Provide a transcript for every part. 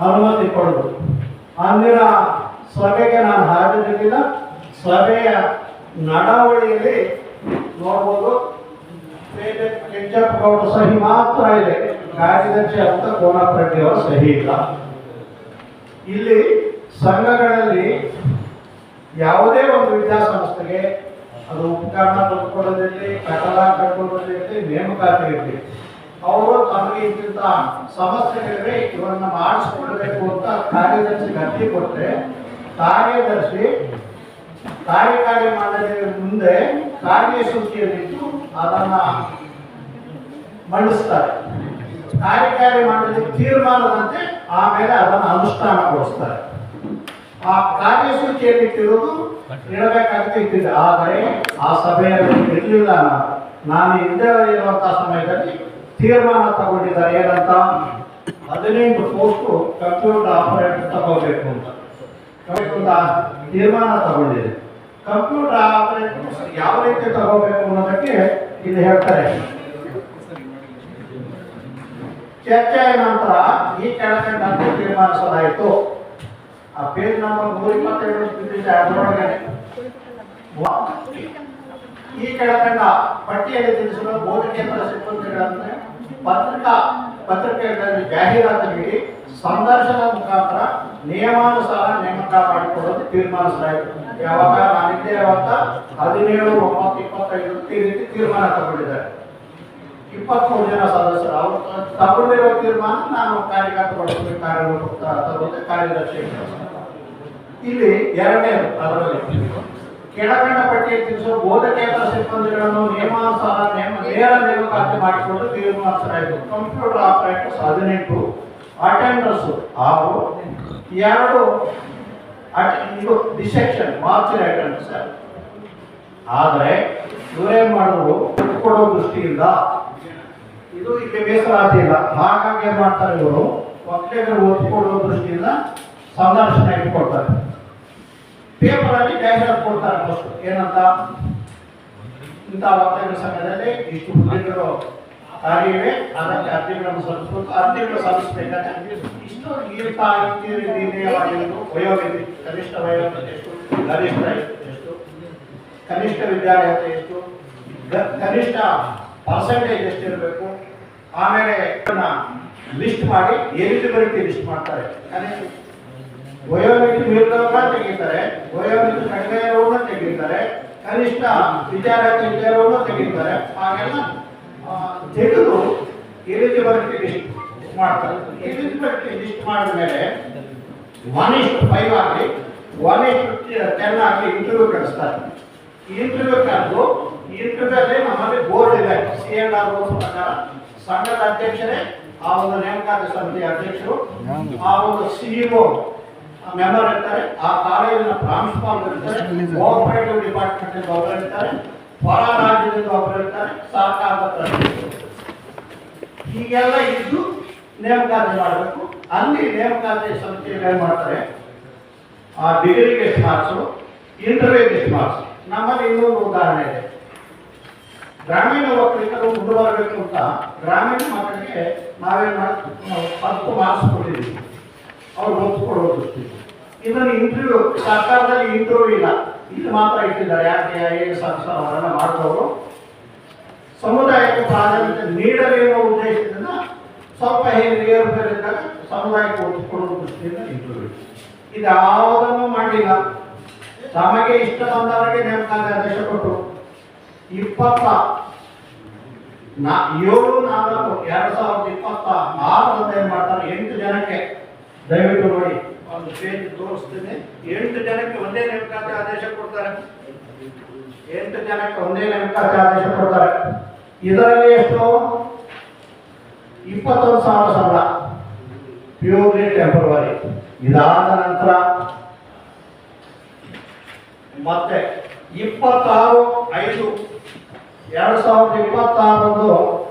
ಅನುಮತಿ ಕೊಡೋದು. ಅಂದಿನ ಸಭೆಗೆ ನಾನು ಹಾಜರಿರಲಿಲ್ಲ. ಸಭೆಯ ನಡಾವಳಿಯಲ್ಲಿ ನೋಡ್ಬೋದು, ಕೆಂಚಪ್ಪಗೌಡ ಸಹಿ ಮಾತ್ರ ಇದೆ, ಕಾರ್ಯದರ್ಶಿ ಅಂತ ಕೋನಪ್ರೆಡ್ಡಿ ಅವರ ಸಹಿ ಇಲ್ಲ. ಇಲ್ಲಿ ಸಂಘಗಳಲ್ಲಿ ಯಾವುದೇ ಒಂದು ವಿದ್ಯಾಸಂಸ್ಥೆಗೆ ಅದು ಉಪಕರಣ ತಂದುಕೊಡೋದಿರಲಿ, ಕಟ್ಟಡ ಕಟ್ಟೋದಿರಲಿ, ನೇಮಕಾತಿ ಇರಲಿ, ಅವರು ತಮಗೆ ಇಂಥ ಸಮಸ್ಯೆಗಳಿವೆ, ಇವನ್ನ ಮಾಡಿಸ್ಕೊಳ್ಬೇಕು ಅಂತ ಕಾರ್ಯದರ್ಶಿಗೆ ಅರ್ಜಿ ಕೊಟ್ಟರೆ ಕಾರ್ಯದರ್ಶಿ ಕಾರ್ಯಕಾರಿ ಮಂಡಳಿಯ ಮುಂದೆ ಕಾರ್ಯಸೂಚಿಯಲ್ಲಿಟ್ಟು ಅದನ್ನ ಮಂಡಿಸ್ತಾರೆ. ಕಾರ್ಯಕಾರಿ ಮಂಡಳಿ ತೀರ್ಮಾನದಂತೆ ಆಮೇಲೆ ಅದನ್ನು ಅನುಷ್ಠಾನಗೊಳಿಸ್ತಾರೆ. ಆ ಕಾರ್ಯಸೂಚಿಯಲ್ಲಿಟ್ಟಿರುವುದು ಇರಬೇಕಾಗುತ್ತೆ ಇಟ್ಟಿದೆ. ಆದರೆ ಆ ಸಭೆಯಲ್ಲಿ ಇರಲಿಲ್ಲ. ನಾನು ಹಿಂದೆ ಇರುವಂತಹ ಸಮಯದಲ್ಲಿ ತೀರ್ಮಾನ ತಗೊಂಡಿದ್ದಾರೆ ಏನಂತ, 15 ಪೋಸ್ಟು ಕಂಪ್ಯೂಟರ್ ಆಪರೇಟರ್ ತಗೋಬೇಕು ಅಂತ ತೀರ್ಮಾನ ತಗೊಂಡಿದೆ. ಕಂಪ್ಯೂಟರ್ ಆಪರೇಟರ್ ಯಾವ ರೀತಿ ತಗೋಬೇಕು ಅನ್ನೋದಕ್ಕೆ ಇಲ್ಲಿ ಹೇಳ್ತಾರೆ. ಚರ್ಚೆಯ ನಂತರ ಈ ಕೆಳಕಂಡಂತೆ ತೀರ್ಮಾನಿಸಲಾಯಿತು. ಆ ಪೇಜ್ ನಂಬರ್ 127 ಅದರೊಳಗೆ ಈ ಕೆಳಕಂಡ ಪಟ್ಟಿಯಲ್ಲಿ ತಿಳಿಸಿರುವ ಬೋಧಕೇತರ ಸಿಬ್ಬಂದಿಗಳನ್ನು ಪತ್ರಿಕೆಗಳಲ್ಲಿ ಜಾಹೀರಾತು ನೀಡಿ ಸಂದರ್ಶನ ಮುಖಾಂತರ ನಿಯಮಾನುಸಾರ ನೇಮಕ ಮಾಡಿಕೊಳ್ಳಲು ತೀರ್ಮಾನಿಸಲಾಯಿತು. ಯಾವಾಗ ನಾನಿದ್ದೆ ಯಾವತ್ತ 17/9/25 ಈ ರೀತಿ ತೀರ್ಮಾನ ತಗೊಂಡಿದ್ದಾರೆ. 23 ಜನ ಸದಸ್ಯರು ಅವರು ತಗೊಂಡಿರುವ ತೀರ್ಮಾನ ನಾನು ಕಾರ್ಯಗತಗೊಳಿಸಬೇಕು, ಕಾರ್ಯದರ್ಶಿ. ಇಲ್ಲಿ ಎರಡನೇದು ಅದರಲ್ಲಿ ಕೆಳಕಂಡ ಪಟ್ಟಿಯಲ್ಲಿ ತಿಳಿಸುವ ಬೋಧಕೇತರ ಸಿಬ್ಬಂದಿಗಳನ್ನು ನಿಯಮಾನುಸಾರ ನೇರ ನೇಮಕಾತಿ ಮಾಡಿಕೊಂಡು ತೀರ್ಮಾನಿಸಲಾಯಿತು. ಕಂಪ್ಯೂಟರ್ ಆಪರೇಟರ್ಸ್ 18, ಅಟೆಂಡರ್ಸ್ 6, 2 ಇದು ಡಿಸೆಕ್ಷನ್ ಮಾರ್ಚರಿ ಅಟೆಂಡರ್ಸ್. ಆದರೆ ಇವರೇನ್ ಮಾಡಿದ್ರು, ಕೊಡೋ ದೃಷ್ಟಿಯಿಂದ ಇದು ಇಲ್ಲಿ ಮೀಸಲಾತಿ ಇಲ್ಲ, ಹಾಗಾಗಿ ಏನ್ ಮಾಡ್ತಾರೆ ಇವರು ಒಕ್ಕಲಿಗರು ಒತ್ತುಕೊಡುವ ದೃಷ್ಟಿಯಿಂದ ಸಂದರ್ಶನ ಇಟ್ಕೊಡ್ತಾರೆ. ಪೇಪರ್ ಅಲ್ಲಿ ಜಾಹೀರಾತು ಕೊಡ್ತಾರೆ. ಫಸ್ಟ್ ಏನಂತ, ಇಂಥ ಒಕ್ಕಲಿಗರ ಸಂಘದಲ್ಲಿ ಇಷ್ಟು ಹುದ್ದೆಗಳು ಖಾಲಿ ಇವೆ, ಅದಕ್ಕೆ ಅರ್ಜಿಗಳನ್ನು ಸಲ್ಲಿಸಬೇಕು. ಅರ್ಜಿಗಳು ಸಲ್ಲಿಸಬೇಕಾದ್ರೆ ಇಷ್ಟು ವಯೋಮಿತಿ, ಕನಿಷ್ಠ ವಯೋಮಿತಿ ಎಷ್ಟು, ಗರಿಷ್ಠ ಎಷ್ಟು, ಕನಿಷ್ಠ ವಿದ್ಯಾರ್ಹತೆ ಎಷ್ಟು, ಕನಿಷ್ಠ ಪರ್ಸೆಂಟೇಜ್ ಎಷ್ಟಿರಬೇಕು. ಆಮೇಲೆ ಲಿಸ್ಟ್ ಮಾಡಿ ಎಲಿಜಿಬಿಲಿಟಿ ಲಿಸ್ಟ್ ಮಾಡ್ತಾರೆ. ವಯೋಮಿತಿ ಮೀರಿದವ್ರನ್ನ ತೆಗಿತಾರೆ, ವಯೋಮಿತಿ ಕಡಿಮೆ ಇರೋರನ್ನ ತೆಗಿತಾರೆ, ಕನಿಷ್ಠ ವಿದ್ಯಾರ್ಹತೆ ಇರೋರನ್ನ ತೆಗಿತಾರೆ. ಹಾಗೆಲ್ಲ ತೆಗೆದು ಎಲಿಜಿಬಿಲಿಟಿ ಲಿಸ್ಟ್ ಮಾಡ್ತಾರೆ. ಎಲಿಜಿಬಿಲಿಟಿ ಲಿಸ್ಟ್ ಮಾಡಿದ ಮೇಲೆ 1:5 ಆಗಲಿ 1:10 ಆಗಲಿ ಇಂಟರ್ವ್ಯೂ ಕಳಿಸ್ತಾರೆ. ಇಂಟರ್ವ್ಯೂ ಕರೆದು ಇಂಟರ್ವ್ಯೂದಲ್ಲಿ ನಮ್ಮಲ್ಲಿ ಬೋರ್ಡ್ ಇದೆ, CNR ರೂಲ್ಸ್ ಪ್ರಕಾರ ಸಂಘದ ಅಧ್ಯಕ್ಷರೇ ಆ ಒಂದು ನೇಮಕಾತಿ ಸಮಿತಿ ಅಧ್ಯಕ್ಷರು, ಆ ಒಂದು CEO ಮೆಂಬರ್ ಇರ್ತಾರೆ, ಆ ಕಾಲೇಜಿನ ಪ್ರಾಂಶುಪಾಲರು ಇರ್ತಾರೆ, ಕೋಆಪರೇಟಿವ್ ಡಿಪಾರ್ಟ್ಮೆಂಟ್ ಒಬ್ಬರು ಇರ್ತಾರೆ, ಹೊರ ರಾಜ್ಯದಿಂದ ಒಬ್ಬರು ಇರ್ತಾರೆ, ಸರ್ಕಾರದ ಪ್ರತಿನಿಧಿಗಳು. ಹೀಗೆಲ್ಲ ಇದ್ದು ನೇಮಕಾತಿ ಮಾಡಬೇಕು. ಅಲ್ಲಿ ನೇಮಕಾತಿ ಸಮಿತಿಯಲ್ಲಿ ಏನು ಮಾಡ್ತಾರೆ, ಆ ಡಿಗ್ರಿಗೆ ಎಷ್ಟು ಮಾರ್ಕ್ಸು, ಇಂಟರ್ವ್ಯೂಗೆ ಎಷ್ಟು ಮಾರ್ಕ್ಸ್. ನಮ್ಮಲ್ಲಿ ಇನ್ನೊಂದು ಉದಾಹರಣೆ ಇದೆ. ಗ್ರಾಮೀಣ ಒಕ್ಕಲಿಗರು ಮುಂದುವರಬೇಕು ಅಂತ ಗ್ರಾಮೀಣ ಮಕ್ಕಳಿಗೆ ನಾವೇನು ಮಾಡ್ತೀವಿ, 10 ಮಾರ್ಕ್ಸ್ ಕೊಟ್ಟಿದ್ದೀವಿ, ಅವ್ರು ಒಪ್ಪಿಕೊಡೋದು. ಇದನ್ನು ಇಂಟರ್ವ್ಯೂ ಸರ್ಕಾರದಲ್ಲಿ ಇಂಟರ್ವ್ಯೂ ಇಲ್ಲ, ಇಲ್ಲಿ ಮಾತ್ರ ಇಟ್ಟಿದ್ದಾರೆ. ಯಾಕೆ IAS ಅವರನ್ನು ಮಾಡಿದವರು ಸಮುದಾಯಕ್ಕೆ ಪ್ರಾಧಾನ್ಯತೆ ನೀಡಲಿ ಅನ್ನೋ ಉದ್ದೇಶದಿಂದ ಸ್ವಲ್ಪ ಏರುಪೇರಿದ್ದಾಗ ಸಮುದಾಯಕ್ಕೆ ಒಪ್ಪಿಕೊಡೋದು ದೃಷ್ಟಿಯಿಂದ ಇಂಟರ್ವ್ಯೂ. ಇದು ಯಾವುದನ್ನು ಮಾಡಿಲ್ಲ. ತಮಗೆ ಇಷ್ಟ ಬಂದವರಿಗೆ ನೇಮಕಾತಿ ಆದೇಶ ಕೊಟ್ಟರು. 7/4/2026 ಏನ್ ಮಾಡ್ತಾರೆ, 8 ಜನಕ್ಕೆ, ದಯವಿಟ್ಟು ನೋಡಿ ಒಂದು ಪೇಜ್ ತೋರಿಸ್ತೀನಿ, 8 ಜನಕ್ಕೆ ಒಂದೇ ನೇಮಕಾತಿ ಆದೇಶ ಕೊಡ್ತಾರೆ. 8 ಜನಕ್ಕೆ ಒಂದೇ ನೇಮಕಾತಿ ಆದೇಶ ಕೊಡ್ತಾರೆ. ಇದರಲ್ಲಿ ಎಷ್ಟು, 21,000 ಸಂಬಳ ಪ್ಯೂರ್ಲಿ ಟೆಂಪರರಿ. ಇದಾದ ನಂತರ ಮತ್ತೆ 26/5/2026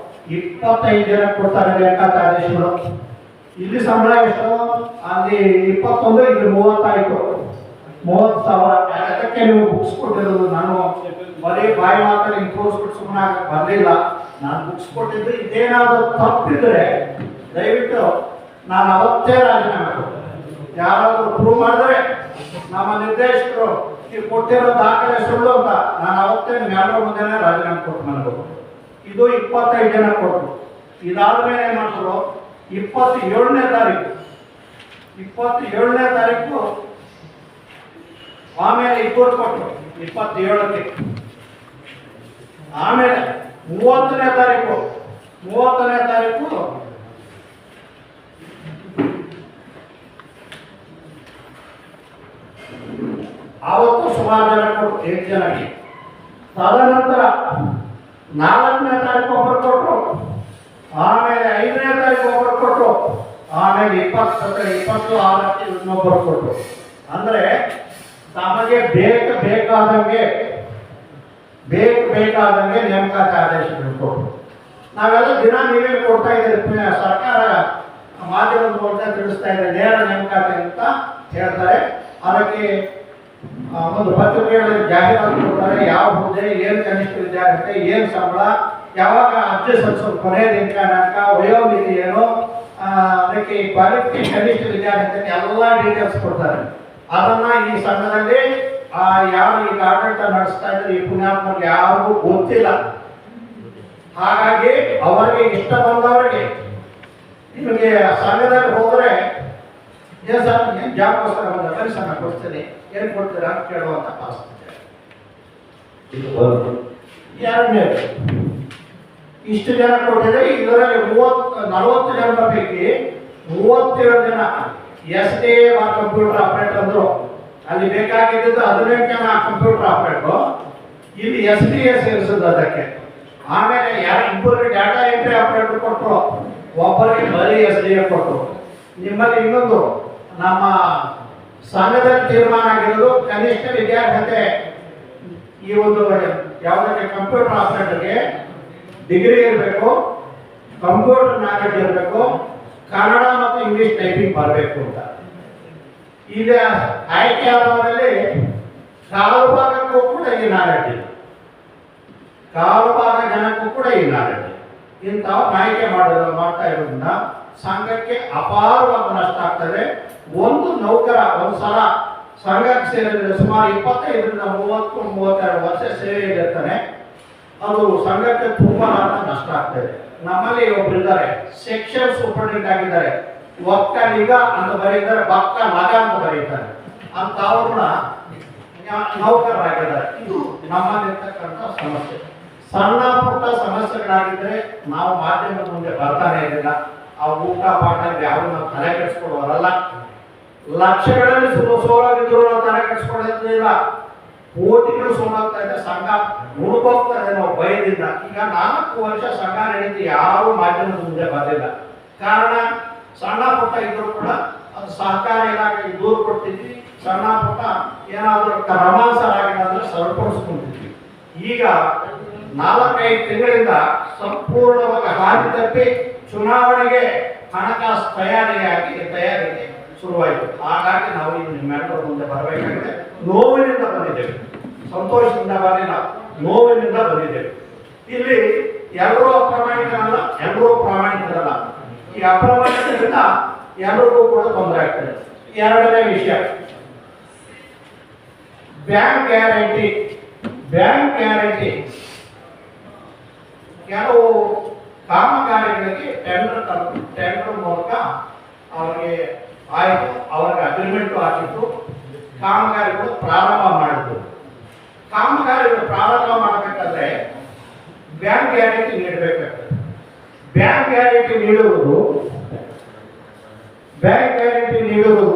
25 ಜನಕ್ಕೆ ಕೊಡ್ತಾರೆ ನೇಮಕಾತಿ ಆದೇಶಗಳು. ಇಲ್ಲಿ ಸಂಬಳ ಎಷ್ಟು, ಅಲ್ಲಿ 21, ಇಲ್ಲಿ 30 ಆಯ್ತು, 30,000. ಅದಕ್ಕೆ ನೀವು ಬುಕ್ಸ್ ಕೊಟ್ಟಿರೋದು, ನಾನು ಬರೀ ಬಾಯಿ ಮಾತಲ್ಲಿ ತೋರಿಸ್ಬಿಟ್ಟು ಸುಮ್ಮನೆ ಬರಲಿಲ್ಲ. ನಾನು ಬುಕ್ಸ್ ಕೊಟ್ಟಿದ್ದು ಇದೇನಾದರೂ ತಪ್ಪಿದ್ರೆ ದಯವಿಟ್ಟು ನಾನು ಅವತ್ತೇ ರಾಜೀನಾಮೆ ಕೊಟ್ಟೆ. ಯಾರಾದರೂ ಪ್ರೂವ್ ಮಾಡಿದ್ರೆ ನಮ್ಮ ನಿರ್ದೇಶಕರು ನೀವು ಕೊಟ್ಟಿರೋ ದಾಖಲೆ ಸುಳ್ಳು ಅಂತ ನಾನು ಅವತ್ತೇ ಎಲ್ಲರ ಮುಂದೆನೇ ರಾಜೀನಾಮೆ ಕೊಟ್ಟು ನನಗೆ. ಇದು 25 ಜನ ಕೊಟ್ಟರು. ಇದಾದ್ಮೇಲೆ ಏನು ಮಾಡಿದ್ರು, 27ನೇ ತಾರೀಕು ಆಮೇಲೆ ಇಬ್ಬರು ಕೊಟ್ಟರು 27ಕ್ಕೆ. ಆಮೇಲೆ 30ನೇ ತಾರೀಕು ಆವತ್ತು ಸುಮಾರು ಜನ ಕೊಟ್ಟರು, 8 ಜನಕ್ಕೆ. ತದನಂತರ 4ನೇ ತಾರೀಕು ಒಬ್ಬರು ಕೊಟ್ಟರು, ಆಮೇಲೆ 5ನೇ ತಾರೀಕು ಒಬ್ಬರು ಕೊಟ್ಟರು, ಆಮೇಲೆ 26ಕ್ಕೆ ಇನ್ನೊಬ್ಬರು ಕೊಟ್ಟರು. ಅಂದರೆ ತಮಗೆ ಬೇಕಾದಂಗೆ ನೇಮಕಾತಿ ಆದೇಶಗಳು ಕೊಟ್ಟರು. ನಾವೆಲ್ಲ ದಿನ ನೀವೇನು ಕೊಡ್ತಾ ಇದ್ದೀರಿ, ಸರ್ಕಾರ ಮಾಧ್ಯಮದ ಮೂಲಕ ತಿಳಿಸ್ತಾ ಇದೆ ನೇರ ನೇಮಕಾತಿ ಅಂತ ಹೇಳ್ತಾರೆ. ಅದಕ್ಕೆ ಒಂದು ಪತ್ರಿಕೆಗಳಲ್ಲಿ ಜಾಹೀರಾತು ಕೊಡ್ತಾರೆ, ಯಾವ ಹುದ್ದೆ, ಏನು ಕನಿಷ್ಠ ವಿದ್ಯಾರ್ಥಿ, ಏನು ಸಂಬಳ, ಯಾವಾಗ ಅರ್ಜಿ ಸಲ್ಲಿಸೋದು ಕೊನೆಯ ದಿನಾಂಕ, ವಯೋಮಿತಿ ಏನು, ಅದಕ್ಕೆ ಕ್ವಾಲಿಫಿಕೇಶನ್ ಕನಿಷ್ಠ ವಿದ್ಯಾರ್ಥಿ ಎಲ್ಲ ಡೀಟೇಲ್ಸ್ ಕೊಡ್ತಾರೆ. ಅದನ್ನ ಈ ಸಂಘದಲ್ಲಿ ಯಾರು ಈಗ ಆಡಳಿತ ನಡೆಸ್ತಾ ಇದ್ದಾರೆ ಈ ಪುಣ್ಯಾತ್ಮರಿಗೆ ಯಾರಿಗೂ ಗೊತ್ತಿಲ್ಲ. ಹಾಗಾಗಿ ಅವರಿಗೆ ಇಷ್ಟ ಬಂದವರಿಗೆ ನಿಮಗೆ ಸಂಘದಲ್ಲಿ ಹೋದರೆ ಏನು ಸರ್ ಏನು ಜಾಬ್ಗೋಸ್ಕರ ಬಂದ ಬರೀ ಸಂಘ ಕೊಡ್ತೀನಿ, ಏನು ಕೊಡ್ತೀರಾ ಅಂತ ಕೇಳುವಂತ ಪರಿಸ್ಥಿತಿ. ಎರಡನೇ ಇಷ್ಟು ಜನ ಕೊಟ್ಟಿದ್ರೆ ಇದರಲ್ಲಿ 40 ಜನರ ಪೈಕಿ 37 ಜನ SDA ಕಂಪ್ಯೂಟರ್ ಆಪರೇಟರ್ ಅಂದ್ರು. ಅಲ್ಲಿ ಬೇಕಾಗಿದ್ದು 18 ಜನ ಕಂಪ್ಯೂಟರ್ ಆಪರೇಟರ್, ಇಲ್ಲಿ SDA ಸೇರಿಸೋದು ಅದಕ್ಕೆ. ಆಮೇಲೆ ಇಬ್ಬರಿಗೆ ಡಾಟಾ ಎಂಟ್ರಿ ಆಪರೇಟರ್ ಕೊಟ್ಟರು, ಒಬ್ಬರಿಗೆ ಬರೀ SDA ಕೊಟ್ಟರು. ನಿಮ್ಮಲ್ಲಿ ಇನ್ನೊಂದು ನಮ್ಮ ಸಂಘದಲ್ಲಿ ತೀರ್ಮಾನ ಆಗಿರೋದು ಕನಿಷ್ಠ ವಿದ್ಯಾರ್ಹತೆ ಈ ಒಂದು ಯಾವುದಕ್ಕೆ ಕಂಪ್ಯೂಟರ್ ಆಪರೇಟರ್ಗೆ ಡಿಗ್ರಿ ಇರಬೇಕು, ಕಂಪ್ಯೂಟರ್ ನಾಲೆಡ್ಜ್ ಇರಬೇಕು, ಕನ್ನಡ ಮತ್ತು ಇಂಗ್ಲಿಷ್ ಟೈಪಿಂಗ್ ಬರಬೇಕು ಅಂತ. ಈಗ ಆಯ್ಕೆ ಆದವರಲ್ಲಿ ಕಾಲು ಭಾಗಕ್ಕೂ ಕೂಡ ಈ ನಾಲೆಡ್ಜ್ ಇದೆ, ಕಾಲು ಭಾಗ ಜನಕ್ಕೂ ಕೂಡ ಈ ನಾಲೆಡ್ಜ್. ಇಂಥವು ಆಯ್ಕೆ ಮಾಡ್ತಾ ಇರೋದ್ರಿಂದ ಸಂಘಕ್ಕೆ ಅಪಾರವಾದ ನಷ್ಟ ಆಗ್ತದೆ. ಒಂದು ನೌಕರ ಒಂದು ಸಲ ಸಂಘಕ್ಕೆ ಸೇರಿದ್ರೆ ಸುಮಾರು 25ರಿಂದ 30-32 ವರ್ಷ ಸೇವೆಯಲ್ಲಿರ್ತಾನೆ. ಅದು ಸಂಘಕ್ಕೆ ತುಂಬಾ ನಷ್ಟ ಆಗ್ತದೆ. ನಮ್ಮಲ್ಲಿ ಒಬ್ರು ಇದ್ದಾರೆ, ಸೆಕ್ಷನ್ ಸೂಪರಿಂಟೆಂಡೆಂಟ್ ಆಗಿದ್ದಾರೆ, ಒಕ್ಕಲಿಗ ಅಂತ ಬರೀತಾರೆ, ಬಕ್ಕ ಮಗ ಅಂತ ಬರೀತಾರೆ ಅಂತ, ಅವ್ರನ್ನ ನೌಕರರಾಗಿದ್ದಾರೆ. ಇದು ನಮ್ಮಲ್ಲಿರ್ತಕ್ಕಂಥ ಸಮಸ್ಯೆ. ಸಣ್ಣ ಪುಟ್ಟ ಸಮಸ್ಯೆಗಳಾಗಿದ್ರೆ ನಾವು ಮಾಧ್ಯಮದ ಮುಂದೆ ಬರ್ತಾನೆ ಇರಲಿಲ್ಲ. ಆ ಊಟ ಪಾಠ ಯಾವ ನಾವು ತಲೆ ಕೆಡಿಸ್ಕೊಳ್ಳೋರಲ್ಲ. ಲಕ್ಷಗಳಲ್ಲಿ ಸೋಲಾಗಿದ್ರು ನಾವು ತಲೆ ಕೆಡಿಸ್ಕೊಳ್ಳೋದಿಲ್ಲ. ಕೋಟಿಗಳು ಸೋಲಾಗ್ತಾ ಇದೆ, ಸಂಘ ಮುಳುಗೋಗ್ತಾ ಇದೆ ನಾವು ಭಯದಿಂದ. ಈಗ 4 ವರ್ಷ ಸಂಘ ನಡೀತಿ, ಯಾರು ಮಾಧ್ಯಮದ ಮುಂದೆ ಬಂದಿಲ್ಲ. ಕಾರಣ ಸಣ್ಣ ಪುಟ್ಟ ಇದ್ರು ಕೂಡ ಅದು ಸಹಕಾರ ಇಲಾಖೆಗೆ ದೂರು ಕೊಡ್ತಿದ್ವಿ. ಸಣ್ಣ ಪುಟ್ಟ ಏನಾದರೂ ರಮಾಂಸರಾಗಿದ್ರೆ ಸರಿಪಡಿಸ್ಕೊಂತಿದ್ವಿ. ಈಗ 4-5 ತಿಂಗಳಿಂದ ಸಂಪೂರ್ಣವಾಗಿ ಹಾದಿ ತಪ್ಪಿ ಚುನಾವಣೆಗೆ ಹಣಕಾಸು ತಯಾರಿಗೆ ಶುರುವಾಯಿತು. ಹಾಗಾಗಿ ನಾವು ಇದು ನಿಮ್ಮೆಲ್ಲರ ಮುಂದೆ ಬರಬೇಕಾಗಿದೆ. ನೋವಿನಿಂದ ಬಂದಿದ್ದೇವೆ, ಸಂತೋಷದಿಂದ ಬರಲಿಲ್ಲ, ನೋವಿನಿಂದ ಬಂದಿದ್ದೇವೆ. ಇಲ್ಲಿ ಎಲ್ಲರೂ ಅಪ್ರಾಮಾಣಿಕರಲ್ಲ, ಎಲ್ಲರೂ ಪ್ರಾಮಾಣಿಕರಲ್ಲ. ಈ ಅಪ್ರಾಮಾಣಿಕರಿಂದ ಎಲ್ಲರಿಗೂ ಕೂಡ ತೊಂದರೆ ಆಗ್ತದೆ. ಎರಡನೇ ವಿಷಯ, ಬ್ಯಾಂಕ್ ಗ್ಯಾರಂಟಿ. ಕೆಲವು ಕಾಮಗಾರಿಗಳಿಗೆ ಟೆಂಡರ್ ಮೂಲಕ ಅವರಿಗೆ ಆಯಿತು, ಅವರಿಗೆ ಅಗ್ರಿಮೆಂಟು ಆಗಿತ್ತು, ಕಾಮಗಾರಿಗಳು ಪ್ರಾರಂಭ ಮಾಡಿದ್ರು. ಕಾಮಗಾರಿಗಳು ಪ್ರಾರಂಭ ಮಾಡಬೇಕಾದ್ರೆ ಬ್ಯಾಂಕ್ ಗ್ಯಾರಂಟಿ ನೀಡಬೇಕಾಗ್ತದೆ. ಬ್ಯಾಂಕ್ ಗ್ಯಾರಂಟಿ ನೀಡುವುದು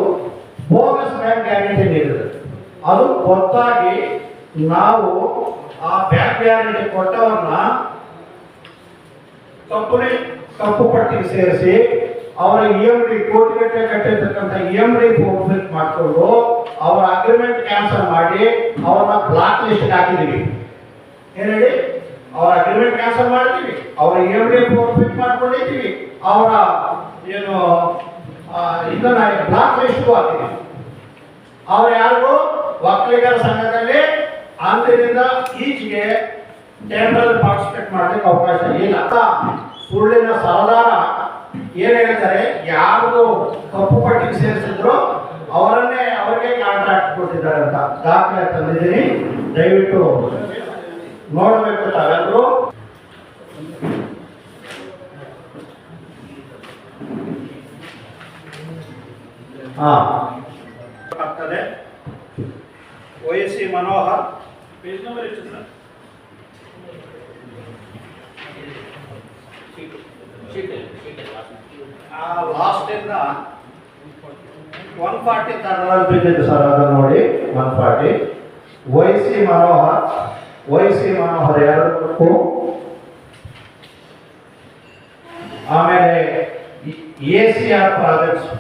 ಬೋಗಸ್ ಬ್ಯಾಂಕ್ ಗ್ಯಾರಂಟಿ ನೀಡಿದ್ರು. ಅದು ಗೊತ್ತಾಗಿ ನಾವು ಆ ಬ್ಯಾಂಕ್ ಗ್ಯಾರಂಟಿ ಕೊಟ್ಟವ್ರನ್ನ ಕಪ್ಪು ಪಟ್ಟಿಗೆ ಸೇರಿಸಿ ಅವರ EMD ಕೋಟಿಗಟ್ಟಲೆ ಕಟ್ಟಿರ್ತಕ್ಕಂಥ EMD ಫೋರ್ಫಿಟ್ ಮಾಡಿಕೊಂಡು ಅವರ ಅಗ್ರಿಮೆಂಟ್ ಕ್ಯಾನ್ಸಲ್ ಮಾಡಿ ಅವರ ಬ್ಲಾಕ್ ಲಿಸ್ಟ್ ಹಾಕಿದೀವಿ. ಏನ್ ಹೇಳಿ, ಅವರ ಅಗ್ರಿಮೆಂಟ್ ಕ್ಯಾನ್ಸಲ್ ಮಾಡಿದೀವಿ, ಅವರ EMD ಫೋರ್ಫಿಟ್ ಮಾಡ್ಕೊಂಡಿದ್ದೀವಿ, ಅವರ ಏನು ಇದನ್ನ ಬ್ಲಾಕ್ ಲಿಸ್ಟ್ ಹಾಕಿದೀವಿ. ಅವ್ರು ಯಾರಿಗೂ ಒಕ್ಕಲಿಗರ ಸಂಘದಲ್ಲಿ ಅಂದಿನಿಂದ ಈಚೆಗೆ ಟೆಂಡರ್ ಪಾರ್ಟಿಸಿಪೇಟ್ ಮಾಡಲಿಕ್ಕೆ ಅವಕಾಶ ಇಲ್ಲ. ಸುಳ್ಳಿನ ಸರದಾರ ಏನ್ ಹೇಳ್ತಾರೆ, ಯಾರು ಕಪ್ಪು ಪಟ್ಟಿಗೆ ಸೇರಿಸಿದ್ರು ಅವರಿಗೆ ಕಾಂಟ್ರಾಕ್ಟ್ ಕೊಟ್ಟಿದ್ದಾರೆ ಅಂತ ದಾಖಲೆ ತಂದಿದ್ದೀನಿ. ದಯವಿಟ್ಟು ನೋಡಬೇಕು ತಾವೆಲ್ಲರೂ. ಆಗ್ತದೆ. ವೈಸಿ ಮನೋಹರ್, ಪೇಜ್ ನಂಬರ್ ಎಷ್ಟು ಸರ್? ಲಾಸ್ಟ್ ಇಂದ 140 ತರದಲ್ಲಿ ಬಿದ್ದಿದ್ದು ಸರ್, ಅದನ್ನು ನೋಡಿ. 140 ವೈಸಿ ಮನೋಹರ್ ಎರಡಕ್ಕೂ, ಆಮೇಲೆ ACR ಪ್ರಾಜೆಕ್ಟ್ಸ್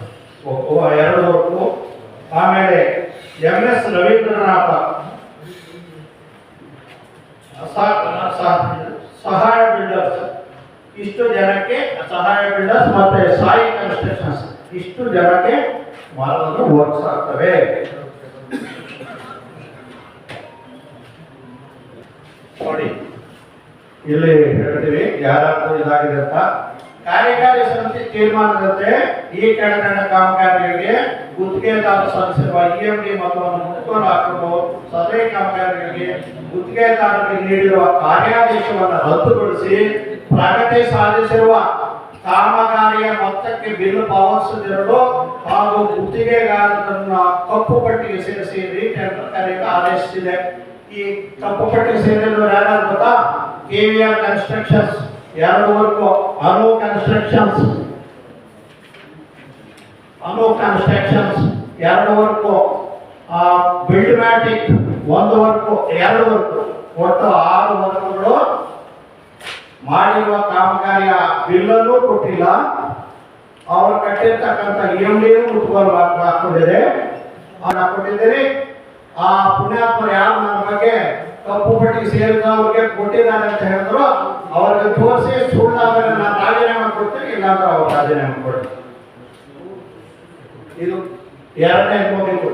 ಎರಡಕ್ಕೂ, ಆಮೇಲೆ MS ರವೀಂದ್ರನಾಥ ಸಹಾಯ ಬಿಲ್ಡರ್ಸ್, ಇಷ್ಟು ಜನಕ್ಕೆ ಸಹಾಯ ಬಿಲ್ಡರ್ಸ್ ಮತ್ತೆ ಸಾಯಿ ಕನ್ಸ್ಟ್ರಕ್ಷನ್ಸ್, ಇಷ್ಟು ಜನಕ್ಕೆ ಮಾಲನ್ನು ವರ್ಕ್ಸ್ ಆಗ್ತವೆ. ನೋಡಿ ಇಲ್ಲಿ ಹೇಳ್ತೀವಿ ಯಾರಾದ್ರೂ ಇದಾಗಿದೆ ಅಂತ. ಕಾರ್ಯಕಾರಿ ಸಮಿತಿ ತೀರ್ಮಾನದಂತೆ ಈ ಕೆಳಕಂಡ ಕಾಮಗಾರಿಗಳಿಗೆ ಗುತ್ತಿಗೆದಾರರು ಸಲ್ಲಿಸಿರುವ EMD ಮೊತ್ತವನ್ನು ಮುಕ್ತವನ್ನು ಹಾಕೊಂಡು ಸದರಿ ಕಾಮಗಾರಿಗಳಿಗೆ ಗುತ್ತಿಗೆದಾರರಿಗೆ ನೀಡಿರುವ ಕಾರ್ಯಾದೇಶವನ್ನು ರದ್ದುಗೊಳಿಸಿ ಪ್ರಗತಿ ಸಾಧಿಸಿರುವ ಕಾಮಗಾರಿಯ ಮೊತ್ತಕ್ಕೆ ಬಿಲ್ ಪಾವತಿಸದಿರಲು ಹಾಗೂ ಗುತ್ತಿಗೆಗಾರರನ್ನ ಕಪ್ಪು ಪಟ್ಟಿಗೆ ಸೇರಿಸಿ ರೀಟೆಂಡರ್ ಕರೆಯಲು ಆದೇಶಿಸಿದೆ. ಈ ಕಪ್ಪು ಪಟ್ಟಿಗೆ ಸೇರಿದ್ರು ಯಾರು ಗೊತ್ತಾ? KVR ಕನ್ಸ್ಟ್ರಕ್ಷನ್ಸ್ 2 ವರ್ಕು, ಅನು ಕನ್ಸ್ಟ್ರಕ್ಷನ್ಸ್ 2 ವರ್ಕು, ಬಿಲ್ಡ್ಮ್ಯಾಟಿಕ್ 1 ವರ್ಕು, 2 ವರ್ಕು, ಒಟ್ಟು 6 ವರ್ಕುಗಳು ಮಾಡಿರುವ ಕಾಮಗಾರಿಯ ಬಿಲ್ಲನ್ನು ಕೊಟ್ಟಿಲ್ಲ. ಅವರು ಕಟ್ಟಿರ್ತಕ್ಕಂಥ EMD ಮುಟ್ಕೊಂಡು ಹಾಕೊಂಡಿದೆ ಕೊಟ್ಟಿದ್ದೀರಿ. ಆ ಪುಣ್ಯಾತ್ಮರು ಯಾರು ನನ್ನ ಬಗ್ಗೆ ಕಪ್ಪು ಪಟ್ಟಿಗೆ ಸೇರಿದವ್ರಿಗೆ ಕೊಟ್ಟಿದ್ದಾರೆ ಅಂತ ಹೇಳಿದ್ರು, ಅವ್ರಿಗೆ ತೋರಿಸಿ ಸುಳ್ಳಾದರೆ ನಾನು ರಾಜೀನಾಮೆ ಕೊಡ್ತೀನಿ, ಇಲ್ಲಾಂದ್ರೆ ಅವ್ರು ರಾಜೀನಾಮೆ ಕೊಡ್ತೀನಿ. ಇದು 2ನೇ ಮುಗಿತು.